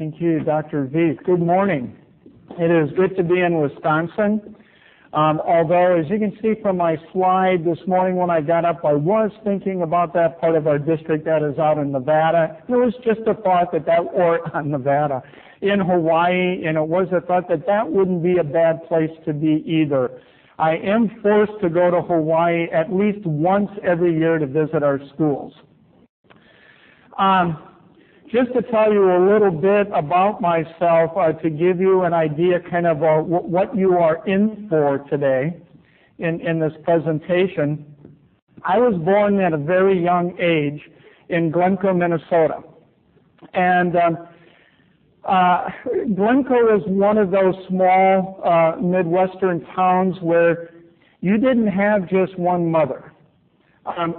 Thank you, Dr. Veith. Good morning. It is good to be in Wisconsin. Although, as you can see from my slide this morning when I got up, I was thinking about that part of our district that is out in Nevada. It was just a thought Nevada, in Hawaii, and it was a thought that wouldn't be a bad place to be either. I am forced to go to Hawaii at least once every year to visit our schools. Just to tell you a little bit about myself, to give you an idea kind of what you are in for today in this presentation. I was born at a very young age in Glencoe, Minnesota. And Glencoe is one of those small Midwestern towns where you didn't have just one mother.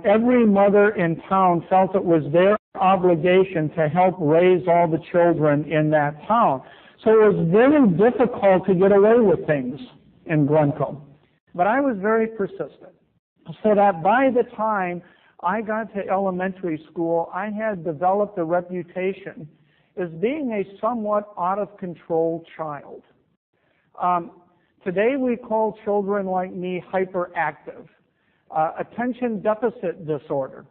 Every mother in town felt it was their obligation to help raise all the children in that town. So it was very difficult to get away with things in Glencoe. But I was very persistent. So that by the time I got to elementary school, I had developed a reputation as being a somewhat out-of-control child. Today we call children like me hyperactive. Attention deficit disorder.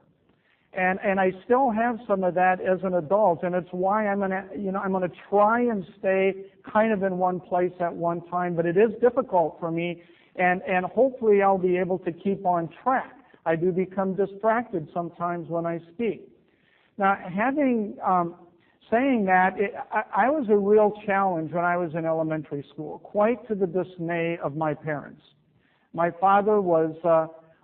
And I still have some of that as an adult, and it's why I'm gonna try and stay kind of in one place at one time, but it is difficult for me, and hopefully I'll be able to keep on track. I do become distracted sometimes when I speak. Now, saying that, I was a real challenge when I was in elementary school, quite to the dismay of my parents. My father was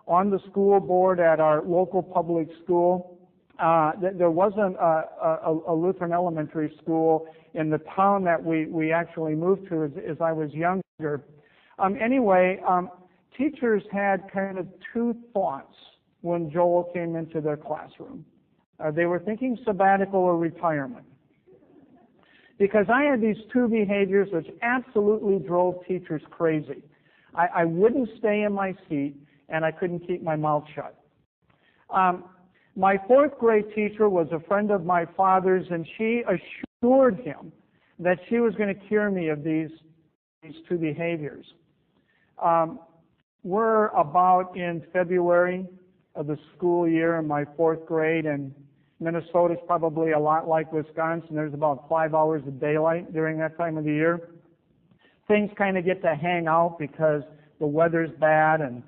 on the school board at our local public school. There wasn't a Lutheran elementary school in the town that we actually moved to as I was younger. Anyway, teachers had kind of two thoughts when Joel came into their classroom. They were thinking sabbatical or retirement. Because I had these two behaviors which absolutely drove teachers crazy. I wouldn't stay in my seat, and I couldn't keep my mouth shut. My fourth grade teacher was a friend of my father's, and she assured him that she was going to cure me of these two behaviors. We're about in February of the school year in my fourth grade, and Minnesota's probably a lot like Wisconsin. There's about 5 hours of daylight during that time of the year. Things kind of get to hang out because the weather's bad, and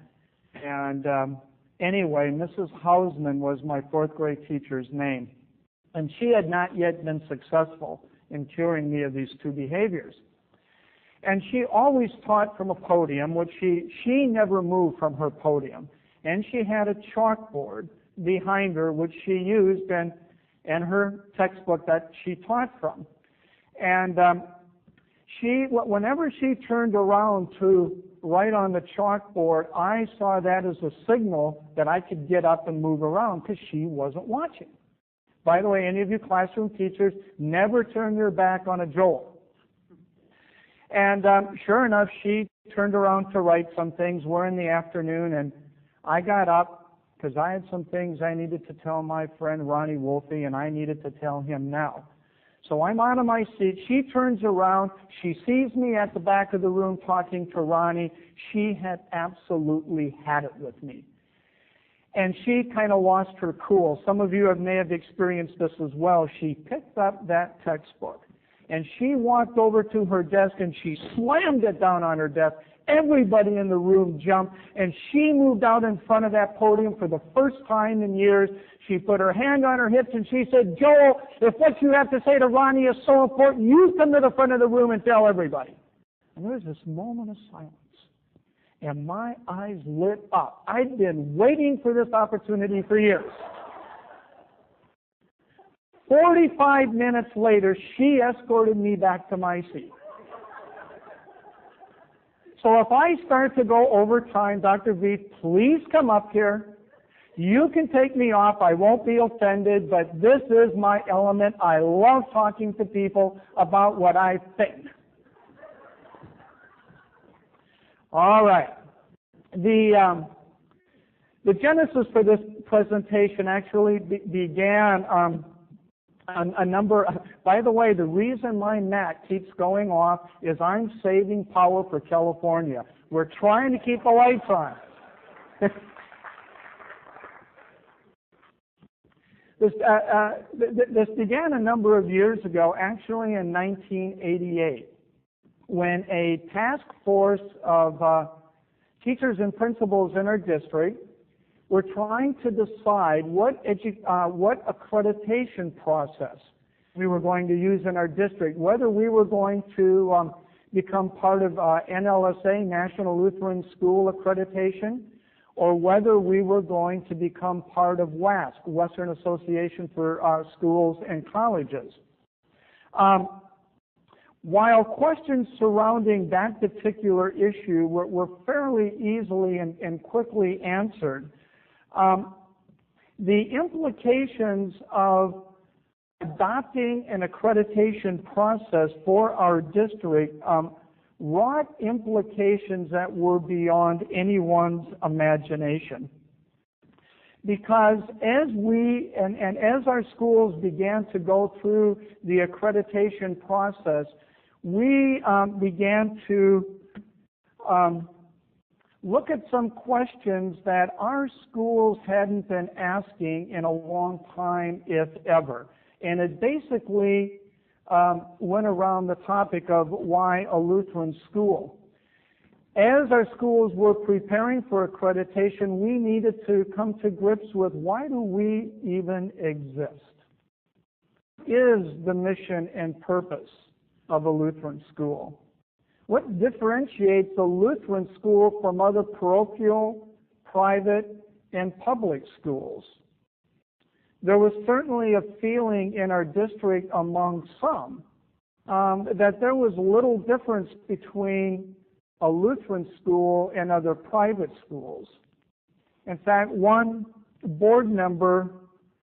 anyway, Mrs. Hausman was my fourth grade teacher's name. And she had not yet been successful in curing me of these two behaviors. And she always taught from a podium, which she never moved from her podium. And she had a chalkboard behind her, which she used in her textbook that she taught from. And whenever she turned around to write on the chalkboard, I saw that as a signal that I could get up and move around because she wasn't watching. By the way, any of you classroom teachers, never turn your back on a Joel. And sure enough, she turned around to write some things. We're in the afternoon, and I got up because I had some things I needed to tell my friend Ronnie Wolfe, and I needed to tell him now. So I'm out of my seat. She turns around. She sees me at the back of the room talking to Ronnie. She had absolutely had it with me. And she kind of lost her cool. Some of you may have experienced this as well. She picked up that textbook, and she walked over to her desk, and she slammed it down on her desk. Everybody in the room jumped, and she moved out in front of that podium for the first time in years. She put her hand on her hips, and she said, "Joel, if what you have to say to Ronnie is so important, you come to the front of the room and tell everybody." And there was this moment of silence, and my eyes lit up. I'd been waiting for this opportunity for years. 45 minutes later, she escorted me back to my seat. So if I start to go over time, Dr. Veith, please come up here. You can take me off. I won't be offended, but this is my element. I love talking to people about what I think. All right. The genesis for this presentation actually began a number. By the way, the reason my Mac keeps going off is I'm saving power for California. We're trying to keep the lights on. This began a number of years ago, actually in 1988, when a task force of teachers and principals in our district were trying to decide what accreditation process we were going to use in our district, whether we were going to become part of NLSA, National Lutheran School Accreditation, or whether we were going to become part of WASC, Western Association for Schools and Colleges. While questions surrounding that particular issue were fairly easily and quickly answered, the implications of adopting an accreditation process for our district wrought implications that were beyond anyone's imagination. Because as we and as our schools began to go through the accreditation process, we began to look at some questions that our schools hadn't been asking in a long time, if ever. And it basically went around the topic of why a Lutheran school. As our schools were preparing for accreditation, we needed to come to grips with why do we even exist? What is the mission and purpose of a Lutheran school? What differentiates a Lutheran school from other parochial, private, and public schools? There was certainly a feeling in our district among some that there was little difference between a Lutheran school and other private schools. In fact, one board member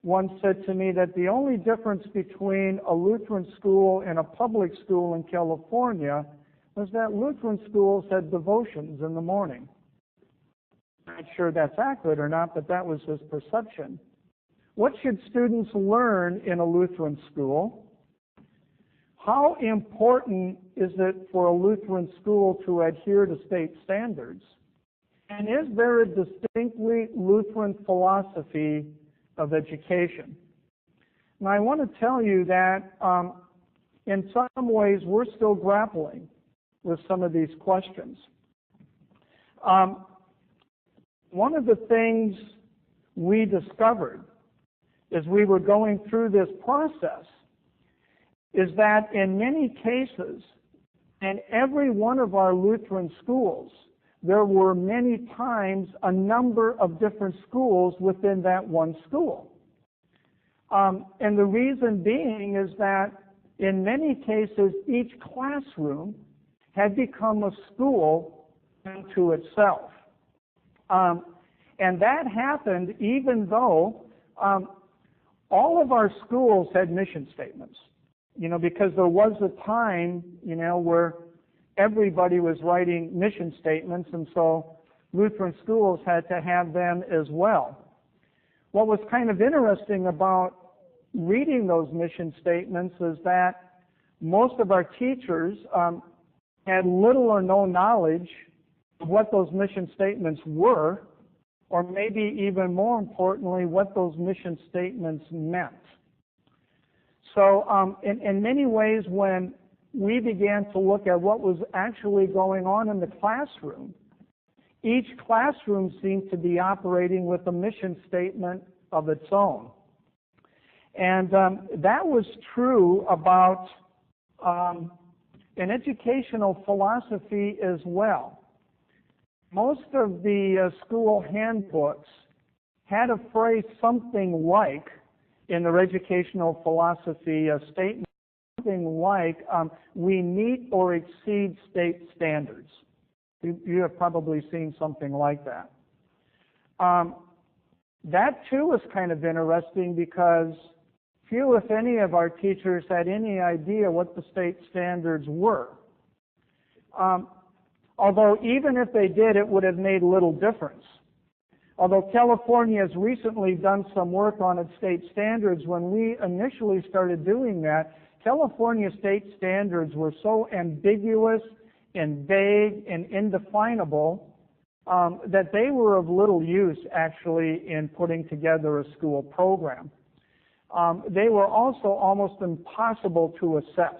once said to me that the only difference between a Lutheran school and a public school in California was that Lutheran schools had devotions in the morning. I'm not sure that's accurate or not, but that was his perception. What should students learn in a Lutheran school? How important is it for a Lutheran school to adhere to state standards? And is there a distinctly Lutheran philosophy of education? Now, I want to tell you that in some ways we're still grappling with some of these questions. One of the things we discovered as we were going through this process is that in many cases, in every one of our Lutheran schools, there were many times a number of different schools within that one school. And the reason being is that in many cases, each classroom had become a school unto itself. And that happened even though all of our schools had mission statements, because there was a time, where everybody was writing mission statements, and so Lutheran schools had to have them as well. What was kind of interesting about reading those mission statements is that most of our teachers had little or no knowledge of what those mission statements were, or maybe even more importantly, what those mission statements meant. So in many ways, when we began to look at what was actually going on in the classroom, each classroom seemed to be operating with a mission statement of its own. And that was true about an educational philosophy as well. Most of the school handbooks had a phrase something like, in their educational philosophy statement, something like, we meet or exceed state standards. You have probably seen something like that. That too is kind of interesting because few, if any, of our teachers had any idea what the state standards were. Although even if they did, it would have made little difference. Although California has recently done some work on its state standards, when we initially started doing that, California state standards were so ambiguous and vague and indefinable that they were of little use actually in putting together a school program. They were also almost impossible to assess.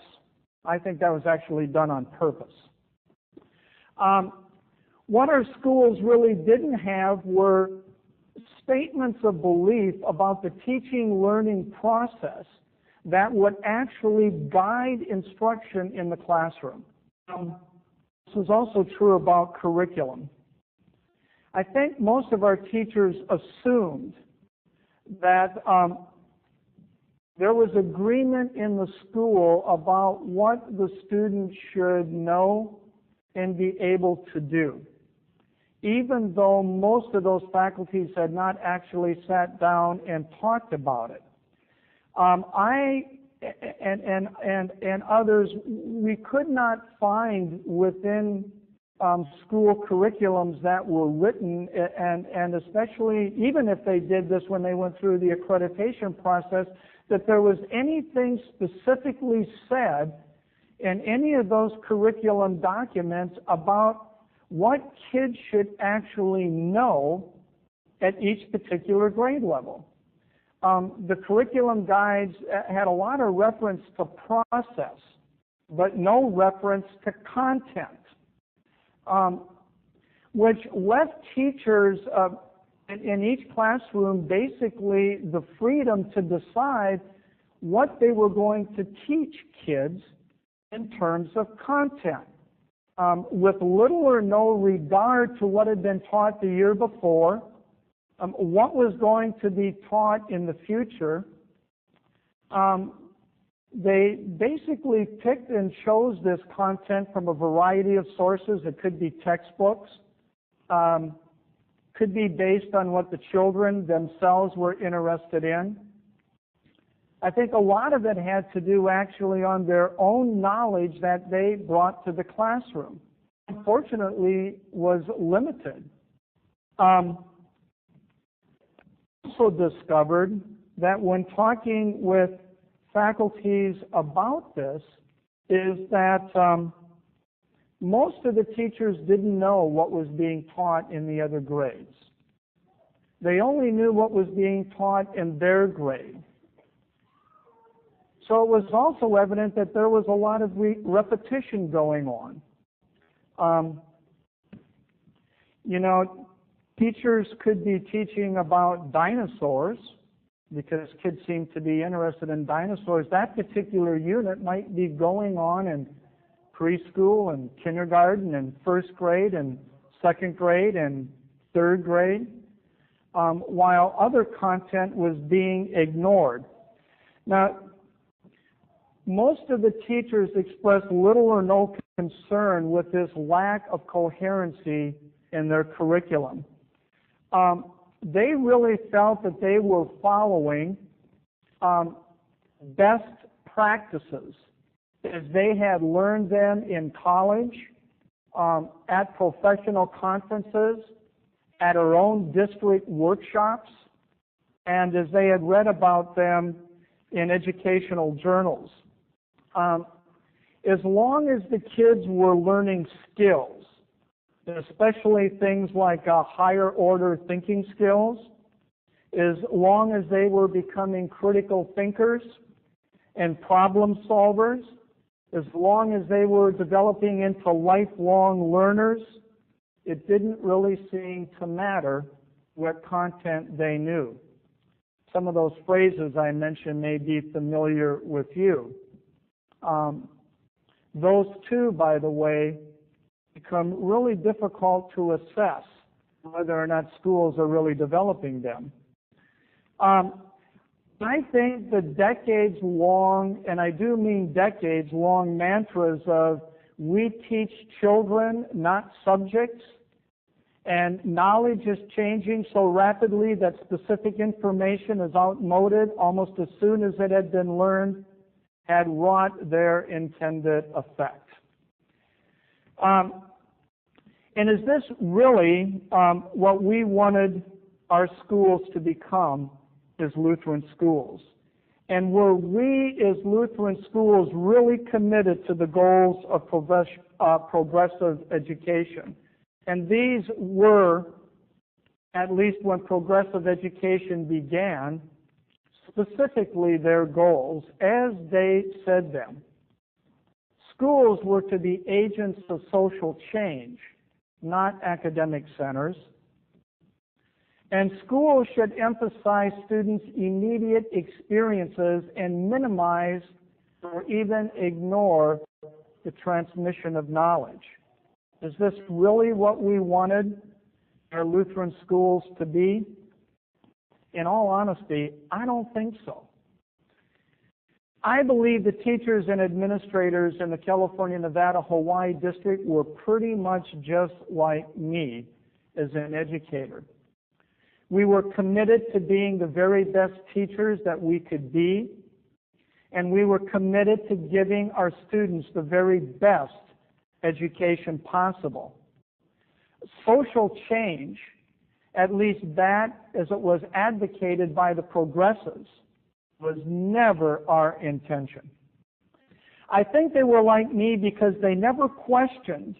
I think that was actually done on purpose. What our schools really didn't have were statements of belief about the teaching-learning process that would actually guide instruction in the classroom. This was also true about curriculum. I think most of our teachers assumed that there was agreement in the school about what the student should know and be able to do, even though most of those faculties had not actually sat down and talked about it. I and others, we could not find within school curriculums that were written, and especially even if they did this when they went through the accreditation process, that there was anything specifically said in any of those curriculum documents about what kids should actually know at each particular grade level. The curriculum guides had a lot of reference to process, but no reference to content, which left teachers in each classroom basically the freedom to decide what they were going to teach kids in terms of content, with little or no regard to what had been taught the year before, what was going to be taught in the future. They basically picked and chose this content from a variety of sources. It could be textbooks, could be based on what the children themselves were interested in. I think a lot of it had to do actually on their own knowledge that they brought to the classroom. Unfortunately, was limited. Also discovered that when talking with faculties about this is that most of the teachers didn't know what was being taught in the other grades. They only knew what was being taught in their grade. So it was also evident that there was a lot of repetition going on. Teachers could be teaching about dinosaurs because kids seem to be interested in dinosaurs. That particular unit might be going on in preschool and kindergarten and first grade and second grade and third grade, while other content was being ignored. Now, most of the teachers expressed little or no concern with this lack of coherency in their curriculum. They really felt that they were following best practices as they had learned them in college, at professional conferences, at our own district workshops, and as they had read about them in educational journals. As long as the kids were learning skills, especially things like higher order thinking skills, as long as they were becoming critical thinkers and problem solvers, as long as they were developing into lifelong learners, it didn't really seem to matter what content they knew. Some of those phrases I mentioned may be familiar with you. Those two, by the way, become really difficult to assess whether or not schools are really developing them. I think the decades-long, and I do mean decades-long, mantras of we teach children, not subjects, and knowledge is changing so rapidly that specific information is outmoded almost as soon as it had been learned, had wrought their intended effect. And is this really what we wanted our schools to become as Lutheran schools? And were we as Lutheran schools really committed to the goals of progressive education? And these were, at least when progressive education began, specifically their goals as they said them. Schools were to be agents of social change, not academic centers. And schools should emphasize students' immediate experiences and minimize or even ignore the transmission of knowledge. Is this really what we wanted our Lutheran schools to be? In all honesty, I don't think so. I believe the teachers and administrators in the California, Nevada, Hawaii district were pretty much just like me as an educator. We were committed to being the very best teachers that we could be, and we were committed to giving our students the very best education possible. Social change, at least that as it was advocated by the progressives, was never our intention. I think they were like me because they never questioned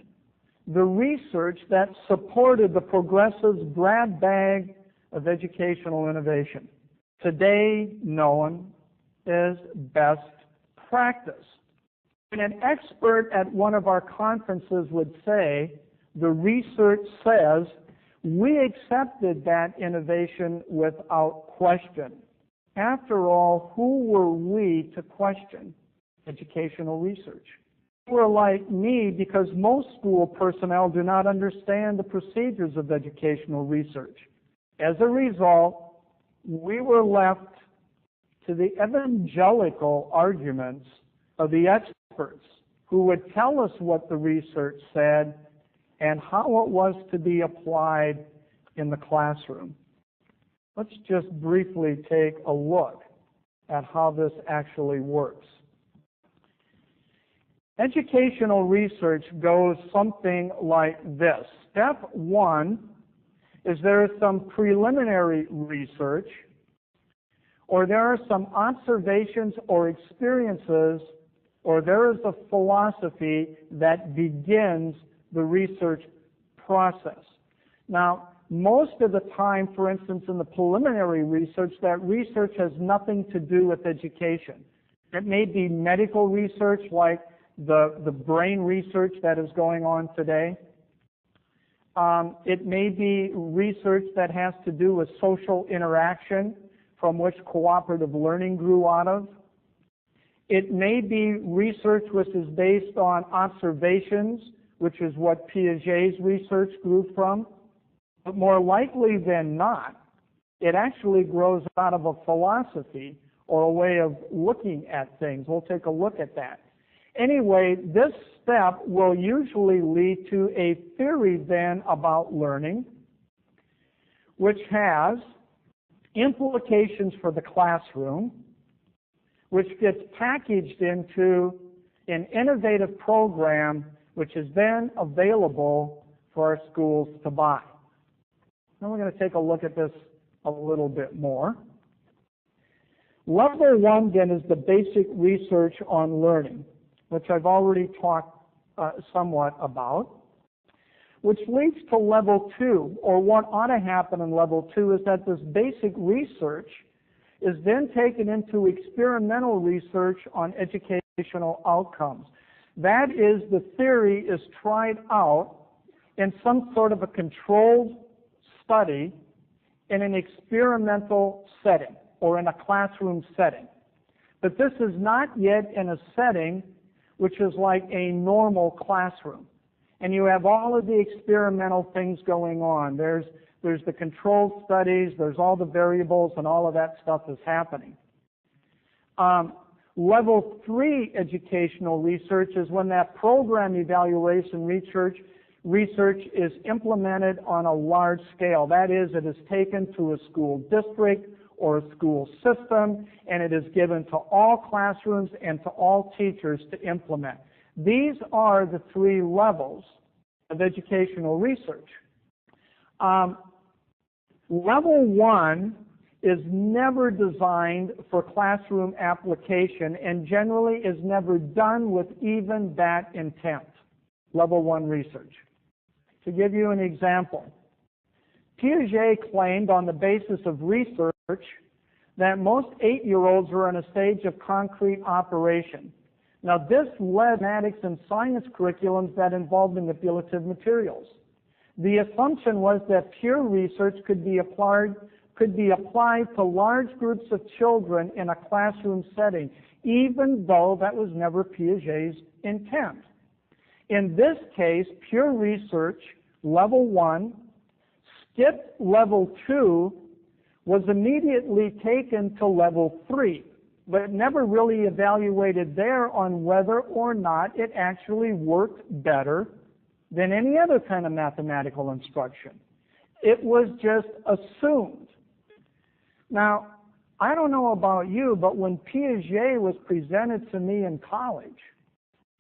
the research that supported the progressives' grab bag of educational innovation, today known as best practice. And an expert at one of our conferences would say, the research says, we accepted that innovation without question. After all, who were we to question educational research? They were like me because most school personnel do not understand the procedures of educational research. As a result, we were left to the evangelical arguments of the experts who would tell us what the research said and how it was to be applied in the classroom. Let's just briefly take a look at how this actually works. Educational research goes something like this. Step one is there is some preliminary research, or there are some observations or experiences, or there is a philosophy that begins the research process. Now, most of the time, for instance, in the preliminary research, that research has nothing to do with education. It may be medical research like the brain research that is going on today. It may be research that has to do with social interaction, from which cooperative learning grew out of. It may be research which is based on observations, which is what Piaget's research grew from. But more likely than not, it actually grows out of a philosophy or a way of looking at things. We'll take a look at that. Anyway, this step will usually lead to a theory then about learning, which has implications for the classroom, which gets packaged into an innovative program which is then available for our schools to buy. Now we're going to take a look at this a little bit more. Level one then is the basic research on learning, which I've already talked somewhat about, which leads to level two, or what ought to happen in level two is that this basic research is then taken into experimental research on educational outcomes. That is, the theory is tried out in some sort of a controlled study in an experimental setting or in a classroom setting. But this is not yet in a setting which is like a normal classroom. And you have all of the experimental things going on. There's the controlled studies, there's all the variables, and all of that stuff is happening. Level three educational research is when that program evaluation research is implemented on a large scale. That is, it is taken to a school district or a school system, and it is given to all classrooms and to all teachers to implement. These are the three levels of educational research. Level 1 is never designed for classroom application and generally is never done with even that intent. Level 1 research. To give you an example, Piaget claimed on the basis of research that most 8-year-olds are in a stage of concrete operation. Now, this led to mathematics and science curriculums that involved manipulative materials. The assumption was that pure research could be applied to large groups of children in a classroom setting, even though that was never Piaget's intent. In this case, pure research, level 1, skipped level 2, was immediately taken to level 3, but never really evaluated there on whether or not it actually worked better than any other kind of mathematical instruction. It was just assumed. Now, I don't know about you, but when Piaget was presented to me in college,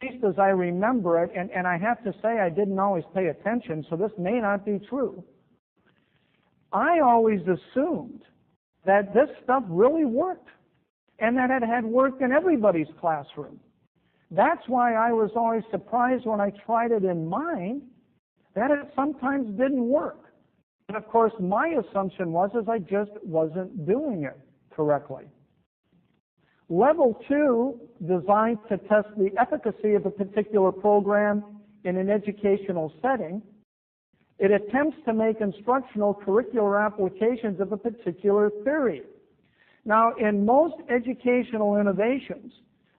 at least as I remember it, and I have to say I didn't always pay attention, so this may not be true, I always assumed that this stuff really worked and that it had worked in everybody's classroom. That's why I was always surprised when I tried it in mine that it sometimes didn't work. And of course, my assumption was I just wasn't doing it correctly. Level 2, designed to test the efficacy of a particular program in an educational setting, it attempts to make instructional curricular applications of a particular theory. Now, in most educational innovations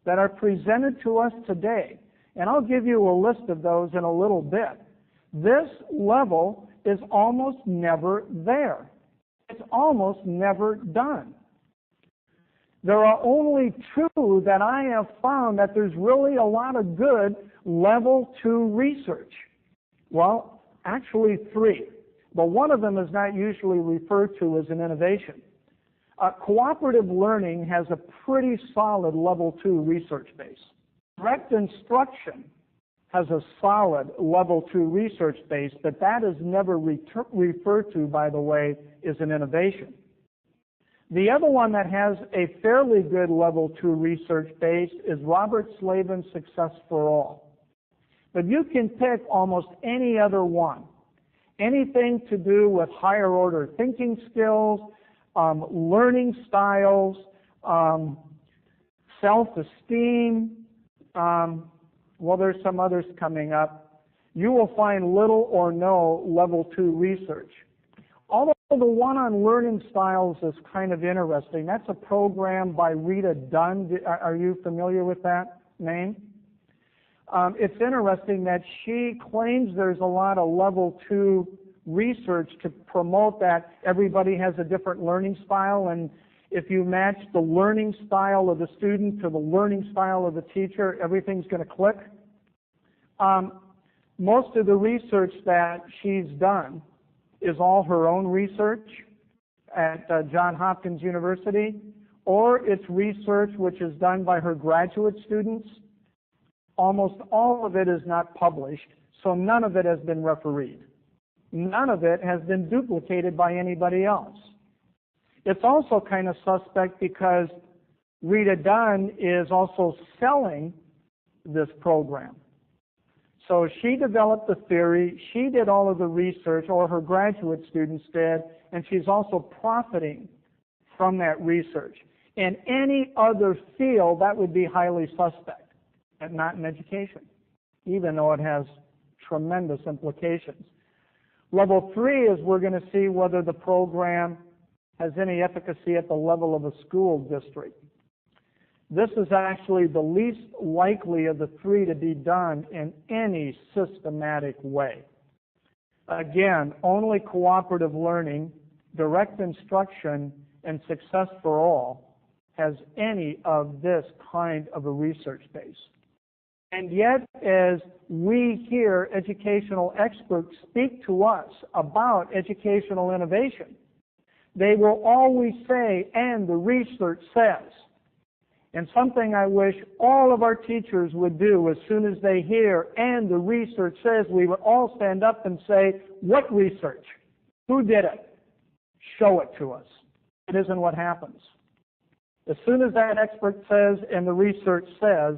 that are presented to us today, and I'll give you a list of those in a little bit, this level is almost never there. It's almost never done. There are only 2 that I have found that there's really a lot of good level 2 research. Well, actually 3, but one of them is not usually referred to as an innovation. Cooperative learning has a pretty solid level 2 research base. Direct instruction has a solid level 2 research base, but that is never referred to, by the way, as an innovation. The other one that has a fairly good level 2 research base is Robert Slavin's Success for All. But you can pick almost any other one. Anything to do with higher order thinking skills, learning styles, self-esteem, well, there's some others coming up. You will find little or no level 2 research. Although the one on learning styles is kind of interesting. That's a program by Rita Dunn. Are you familiar with that name? It's interesting that she claims there's a lot of level 2 research to promote that everybody has a different learning style, and if you match the learning style of the student to the learning style of the teacher, everything's going to click. Most of the research that she's done is all her own research at Johns Hopkins University, or it's research which is done by her graduate students. Almost all of it is not published, so none of it has been refereed. None of it has been duplicated by anybody else. It's also kind of suspect because Rita Dunn is also selling this program. So she developed the theory, she did all of the research, or her graduate students did, and she's also profiting from that research. In any other field, that would be highly suspect, and not in education, even though it has tremendous implications. Level 3 is we're going to see whether the program has any efficacy at the level of a school district. This is actually the least likely of the 3 to be done in any systematic way. Again, only cooperative learning, direct instruction, and success for all has any of this kind of a research base. And yet, as we hear educational experts speak to us about educational innovation, they will always say, and the research says. And something I wish all of our teachers would do as soon as they hear, and the research says, we would all stand up and say, what research? Who did it? show it to us. It isn't what happens. As soon as that expert says and the research says,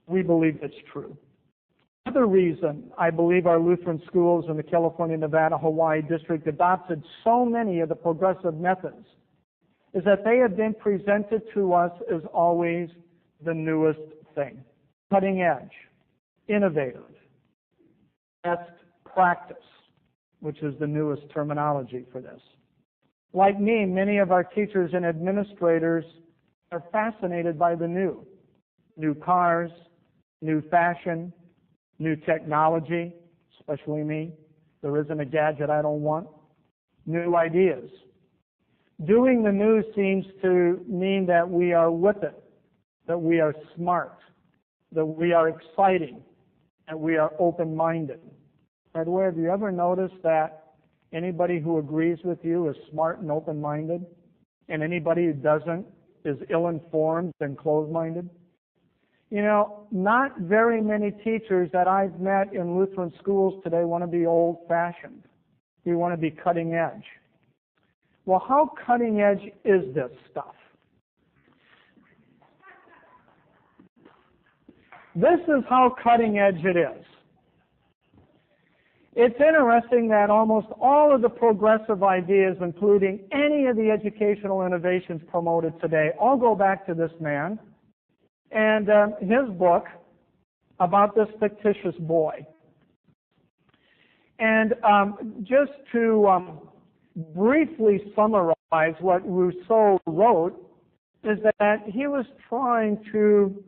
we believe it's true. Another reason I believe our Lutheran schools in the California, Nevada, Hawaii district adopted so many of the progressive methods is that they have been presented to us as always the newest thing. Cutting edge, innovative, best practice, which is the newest terminology for this. Like me, many of our teachers and administrators are fascinated by the new. New cars, new fashion, new technology, especially me. There isn't a gadget I don't want. New ideas. Doing the new seems to mean that we are with it, that we are smart, that we are exciting, that we are open-minded. By the way, have you ever noticed that anybody who agrees with you is smart and open-minded, and anybody who doesn't is ill-informed and closed-minded? You know, not very many teachers that I've met in Lutheran schools today want to be old-fashioned. We want to be cutting edge. Well, how cutting edge is this stuff? This is how cutting edge it is. It's interesting that almost all of the progressive ideas, including any of the educational innovations promoted today, all go back to this man and his book about this fictitious boy. And just to briefly summarize what Rousseau wrote, is that he was trying to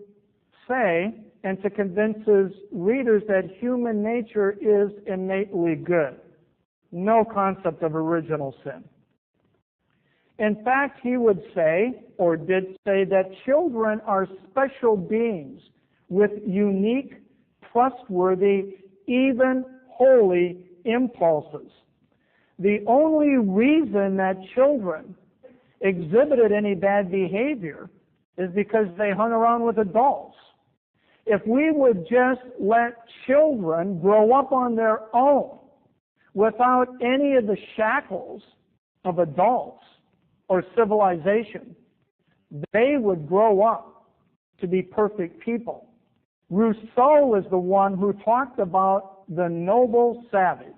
say and to convince his readers that human nature is innately good. No concept of original sin. In fact, he would say, or did say, that children are special beings with unique, trustworthy, even holy impulses. The only reason that children exhibited any bad behavior is because they hung around with adults. If we would just let children grow up on their own without any of the shackles of adults or civilization, they would grow up to be perfect people. Rousseau is the one who talked about the noble savage.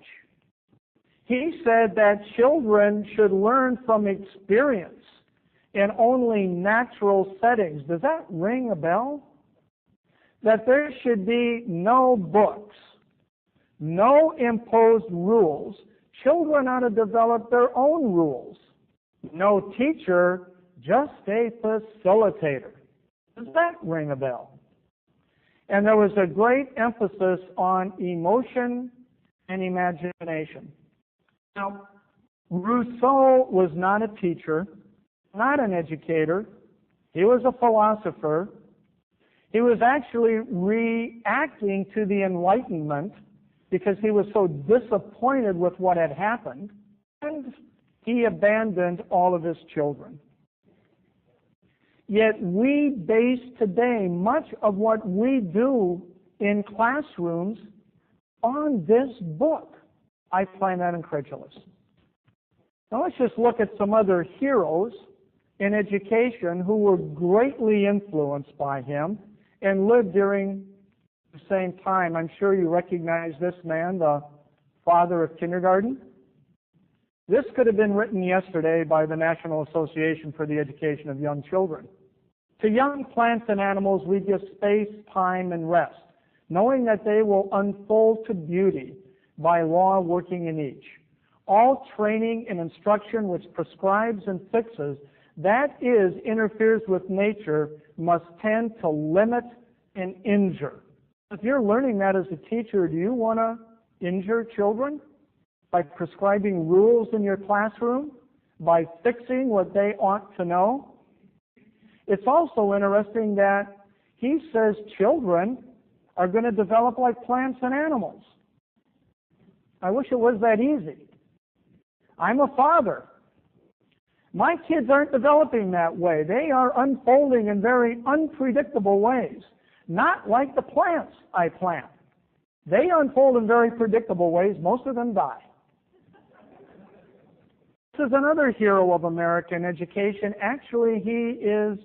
He said that children should learn from experience in only natural settings. Does that ring a bell? That there should be no books, no imposed rules. Children ought to develop their own rules. No teacher, just a facilitator. Does that ring a bell? And there was a great emphasis on emotion and imagination. Now, Rousseau was not a teacher, not an educator. He was a philosopher. He was actually reacting to the Enlightenment because he was so disappointed with what had happened, and he abandoned all of his children. Yet we base today much of what we do in classrooms on this book. I find that incredulous. Now let's just look at some other heroes in education who were greatly influenced by him and lived during the same time. I'm sure you recognize this man, the father of kindergarten. This could have been written yesterday by the National Association for the Education of Young Children. To young plants and animals, we give space, time, and rest, knowing that they will unfold to beauty by law working in each. All training and instruction which prescribes and fixes, that is, interferes with nature, must tend to limit and injure. If you're learning that as a teacher, do you want to injure children by prescribing rules in your classroom, by fixing what they ought to know? It's also interesting that he says children are going to develop like plants and animals. I wish it was that easy. I'm a father. My kids aren't developing that way. They are unfolding in very unpredictable ways, not like the plants I plant. They unfold in very predictable ways. Most of them die. This is another hero of American education. Actually, he is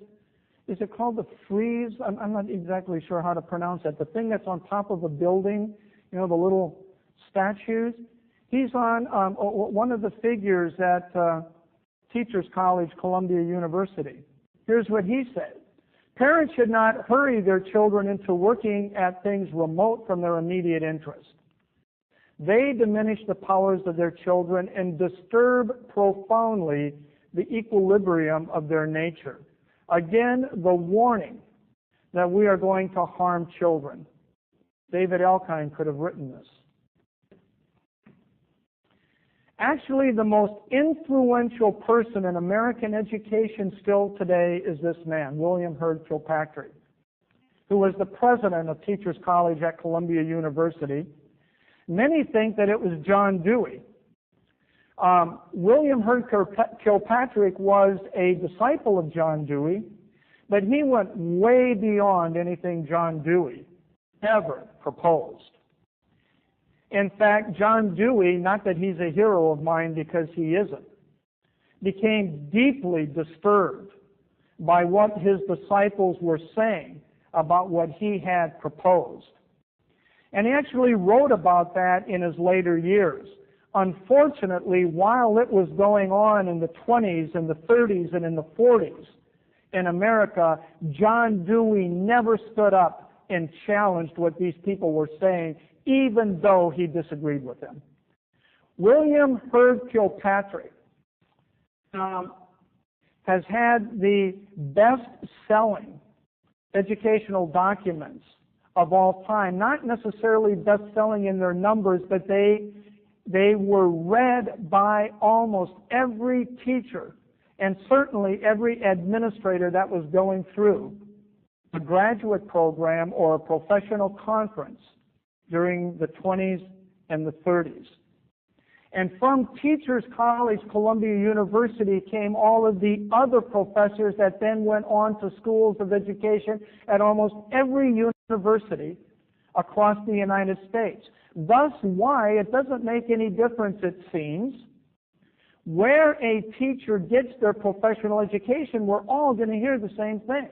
it called the frieze? I'm not exactly sure how to pronounce it. The thing that's on top of a building, you know, the little statues. He's on one of the figures at Teachers College, Columbia University. Here's what he said. Parents should not hurry their children into working at things remote from their immediate interest. They diminish the powers of their children and disturb profoundly the equilibrium of their nature. Again, the warning that we are going to harm children. David Elkind could have written this. Actually, the most influential person in American education still today is this man, William Herd Kilpatrick, who was the president of Teachers College at Columbia University. Many think that it was John Dewey. William Herd Kilpatrick was a disciple of John Dewey, but he went way beyond anything John Dewey ever proposed. In fact, John Dewey, not that he's a hero of mine because he isn't, became deeply disturbed by what his disciples were saying about what he had proposed. And he actually wrote about that in his later years. Unfortunately, while it was going on in the 20s and the 30s and in the 40s in America, John Dewey never stood up and challenged what these people were saying, even though he disagreed with them. William Herd Kilpatrick has had the best-selling educational documents of all time, not necessarily best-selling in their numbers, but they were read by almost every teacher and certainly every administrator that was going through a graduate program or a professional conference during the 20s and the 30s. And from Teachers College, Columbia University, came all of the other professors that then went on to schools of education at almost every university across the United States. Thus why it doesn't make any difference, it seems, where a teacher gets their professional education, we're all going to hear the same thing.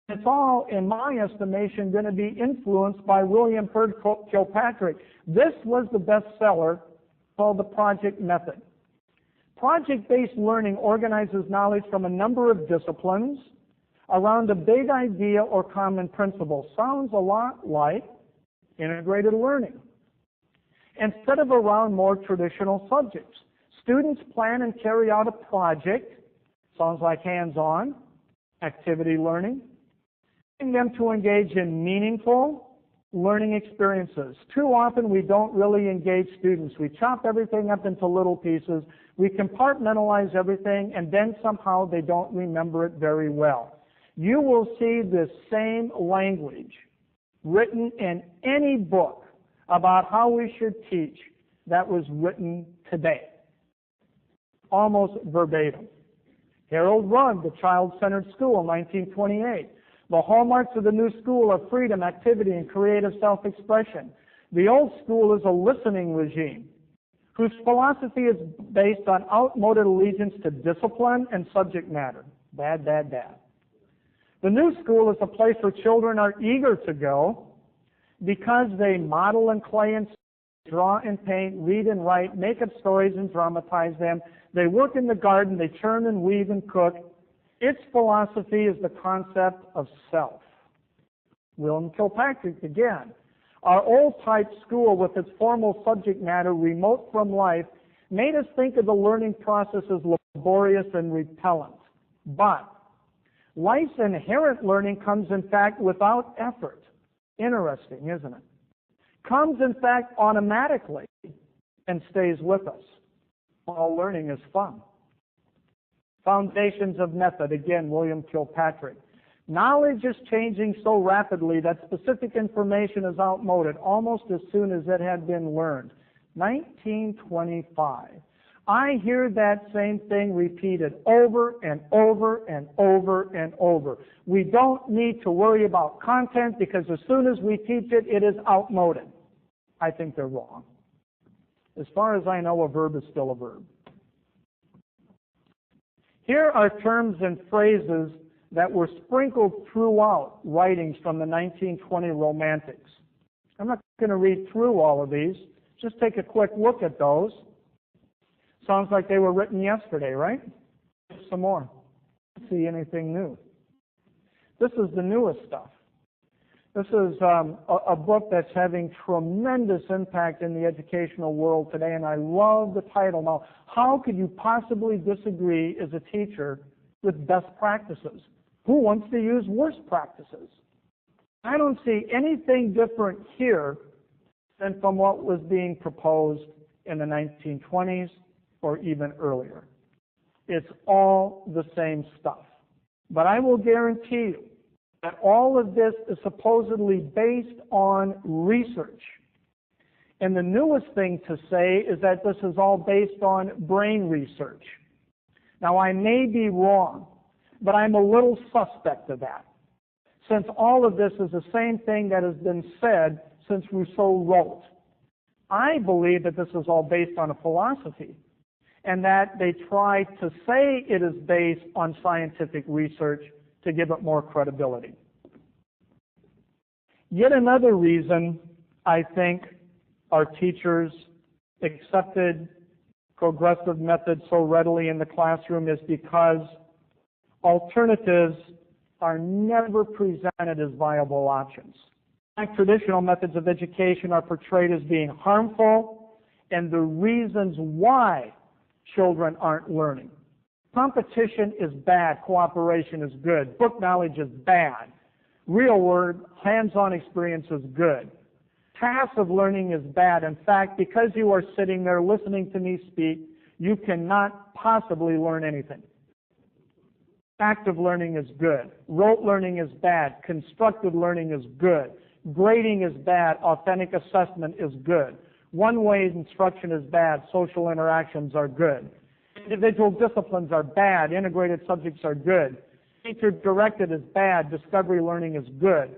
It's all, in my estimation, going to be influenced by William Herd Kilpatrick. This was the bestseller called the Project Method. Project-based learning organizes knowledge from a number of disciplines around a big idea or common principle. Sounds a lot like integrated learning. Instead of around more traditional subjects, students plan and carry out a project, sounds like hands-on, activity learning, them to engage in meaningful learning experiences. Too often we don't really engage students. We chop everything up into little pieces, we compartmentalize everything, and then somehow they don't remember it very well. You will see this same language written in any book about how we should teach that was written today. Almost verbatim. Harold Rugg, The Child-Centered School, 1928. The hallmarks of the new school are freedom, activity, and creative self-expression. The old school is a listening regime whose philosophy is based on outmoded allegiance to discipline and subject matter. Bad, bad, bad. The new school is a place where children are eager to go because they model and clay and draw and paint, read and write, make up stories and dramatize them. They work in the garden, they churn and weave and cook. Its philosophy is the concept of self. William Kilpatrick again. Our old type school with its formal subject matter remote from life made us think of the learning process as laborious and repellent. But life's inherent learning comes in fact without effort. Interesting, isn't it? Comes in fact automatically and stays with us. All learning is fun. Foundations of method, again, William Kilpatrick. Knowledge is changing so rapidly that specific information is outmoded almost as soon as it had been learned. 1925. I hear that same thing repeated over and over and over and over. We don't need to worry about content because as soon as we teach it, it is outmoded. I think they're wrong. As far as I know, a verb is still a verb. Here are terms and phrases that were sprinkled throughout writings from the 1920 Romantics. I'm not going to read through all of these. Just take a quick look at those. Sounds like they were written yesterday, right? Some more. See anything new? This is the newest stuff. This is a book that's having tremendous impact in the educational world today, and I love the title. Now, how could you possibly disagree as a teacher with best practices? Who wants to use worst practices? I don't see anything different here than from what was being proposed in the 1920s or even earlier. It's all the same stuff. But I will guarantee you that all of this is supposedly based on research. And the newest thing to say is that this is all based on brain research. Now, I may be wrong, but I'm a little suspect of that, since all of this is the same thing that has been said since Rousseau wrote. I believe that this is all based on a philosophy, and that they try to say it is based on scientific research to give it more credibility. Yet another reason I think our teachers accepted progressive methods so readily in the classroom is because alternatives are never presented as viable options. Traditional methods of education are portrayed as being harmful, and the reasons why children aren't learning. Competition is bad, cooperation is good, book knowledge is bad, real-world, hands-on experience is good. Passive learning is bad. In fact, because you are sitting there listening to me speak, you cannot possibly learn anything. Active learning is good. Rote learning is bad. Constructed learning is good. Grading is bad. Authentic assessment is good. One-way instruction is bad. Social interactions are good. Individual disciplines are bad. Integrated subjects are good. Teacher-directed is bad. Discovery learning is good.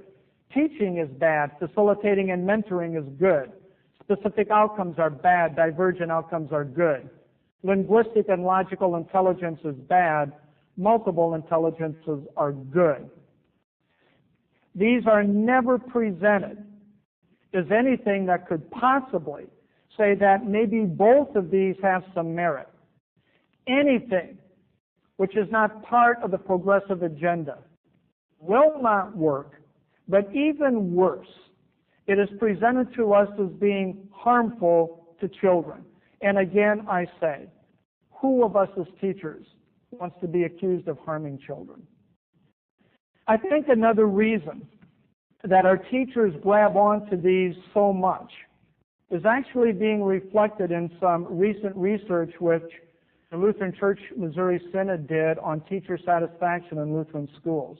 Teaching is bad. Facilitating and mentoring is good. Specific outcomes are bad. Divergent outcomes are good. Linguistic and logical intelligence is bad. Multiple intelligences are good. These are never presented as anything that could possibly say that maybe both of these have some merit. Anything which is not part of the progressive agenda will not work, but even worse, it is presented to us as being harmful to children. And again, I say, who of us as teachers wants to be accused of harming children? I think another reason that our teachers grab onto these so much is actually being reflected in some recent research which the Lutheran Church Missouri Synod did on teacher satisfaction in Lutheran schools.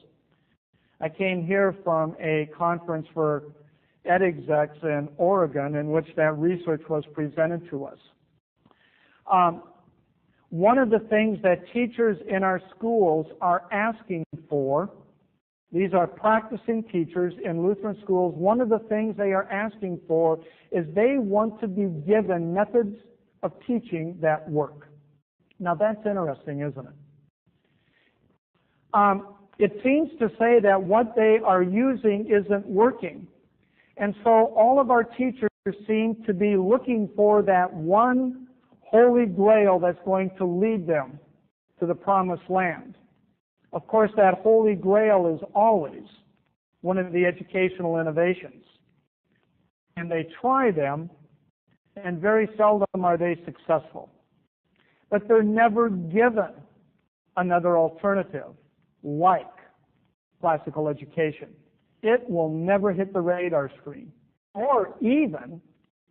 I came here from a conference for ed execs in Oregon in which that research was presented to us. One of the things that teachers in our schools are asking for, these are practicing teachers in Lutheran schools, one of the things they are asking for is they want to be given methods of teaching that work. Now that's interesting, isn't it? It seems to say that what they are using isn't working. And so all of our teachers seem to be looking for that one holy grail that's going to lead them to the promised land. Of course, that holy grail is always one of the educational innovations. And they try them, and very seldom are they successful. But they're never given another alternative like classical education. It will never hit the radar screen, or even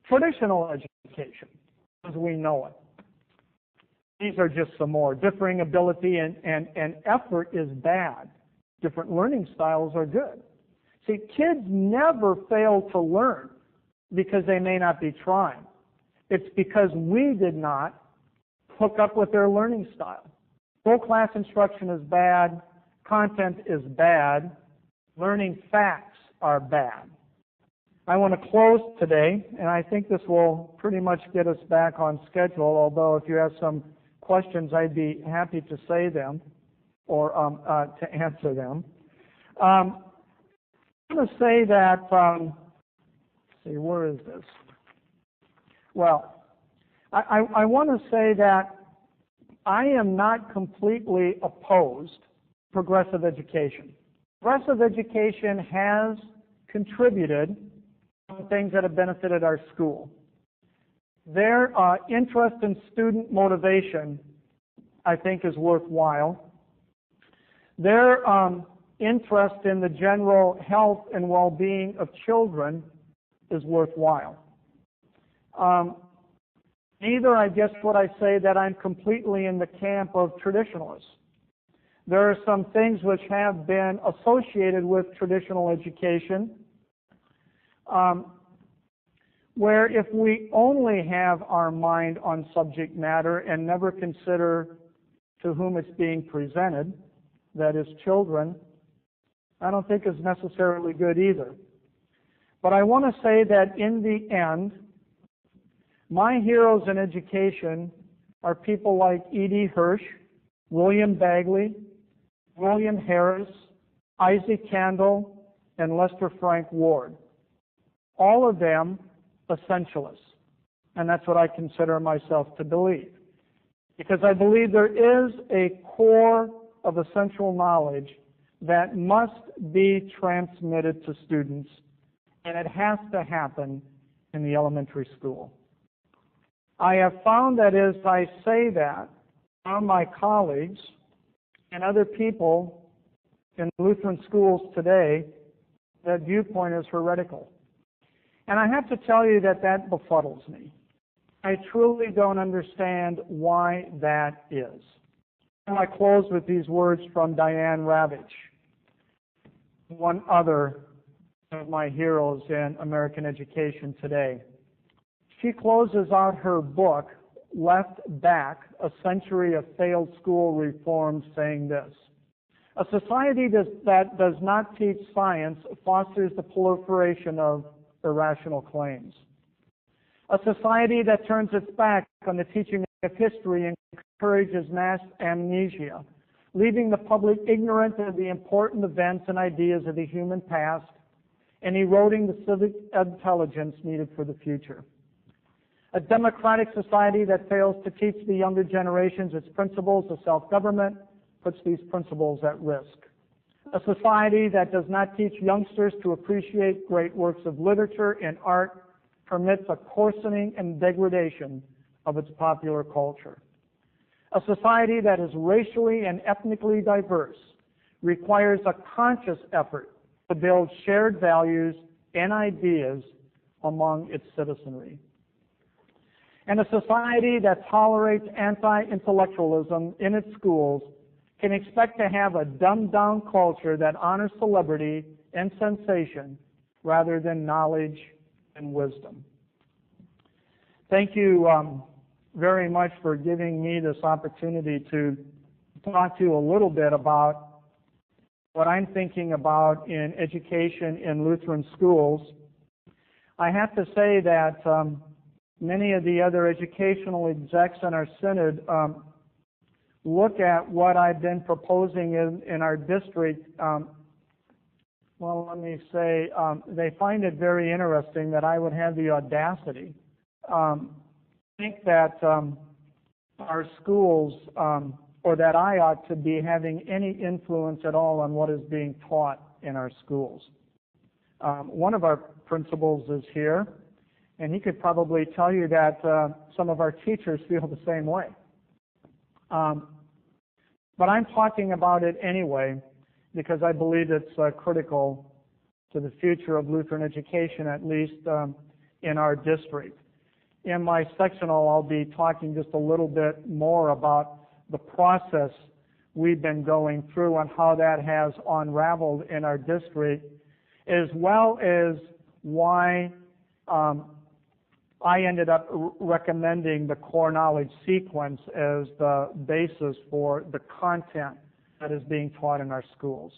traditional education as we know it. These are just some more. Differing ability and effort is bad. Different learning styles are good. See, kids never fail to learn because they may not be trying. It's because we did not hook up with their learning style. Full class instruction is bad. Content is bad. Learning facts are bad. I want to close today, and I think this will pretty much get us back on schedule, although if you have some questions, I'd be happy to say them or to answer them. I'm going to say that, let's see, where is this? Well, I want to say that I am not completely opposed to progressive education. Progressive education has contributed to things that have benefited our school. Their interest in student motivation, I think, is worthwhile. Their interest in the general health and well-being of children is worthwhile. Neither, I guess, would I say that I'm completely in the camp of traditionalists. There are some things which have been associated with traditional education where if we only have our mind on subject matter and never consider to whom it's being presented, that is children, I don't think is necessarily good either. But I want to say that in the end, my heroes in education are people like E.D. Hirsch, William Bagley, William Harris, Isaac Candle, and Lester Frank Ward. All of them essentialists. And that's what I consider myself to believe. Because I believe there is a core of essential knowledge that must be transmitted to students, and it has to happen in the elementary school. I have found that as I say that, on my colleagues and other people in Lutheran schools today, that viewpoint is heretical. And I have to tell you that that befuddles me. I truly don't understand why that is. And I close with these words from Diane Ravitch, one other of my heroes in American education today. She closes out her book, Left Back, A Century of Failed School Reforms, saying this: a society that does not teach science fosters the proliferation of irrational claims. A society that turns its back on the teaching of history encourages mass amnesia, leaving the public ignorant of the important events and ideas of the human past and eroding the civic intelligence needed for the future. A democratic society that fails to teach the younger generations its principles of self-government puts these principles at risk. A society that does not teach youngsters to appreciate great works of literature and art permits a coarsening and degradation of its popular culture. A society that is racially and ethnically diverse requires a conscious effort to build shared values and ideas among its citizenry. And a society that tolerates anti-intellectualism in its schools can expect to have a dumbed-down culture that honors celebrity and sensation rather than knowledge and wisdom. Thank you very much for giving me this opportunity to talk to you a little bit about what I'm thinking about in education in Lutheran schools. I have to say that many of the other educational execs in our synod look at what I've been proposing in our district. Well, let me say, they find it very interesting that I would have the audacity think that our schools, or that I ought to be having any influence at all on what is being taught in our schools. One of our principals is here, and he could probably tell you that some of our teachers feel the same way. But I'm talking about it anyway because I believe it's critical to the future of Lutheran education, at least in our district. In my sectional, I'll be talking just a little bit more about the process we've been going through and how that has unraveled in our district, as well as why I ended up recommending the core knowledge sequence as the basis for the content that is being taught in our schools.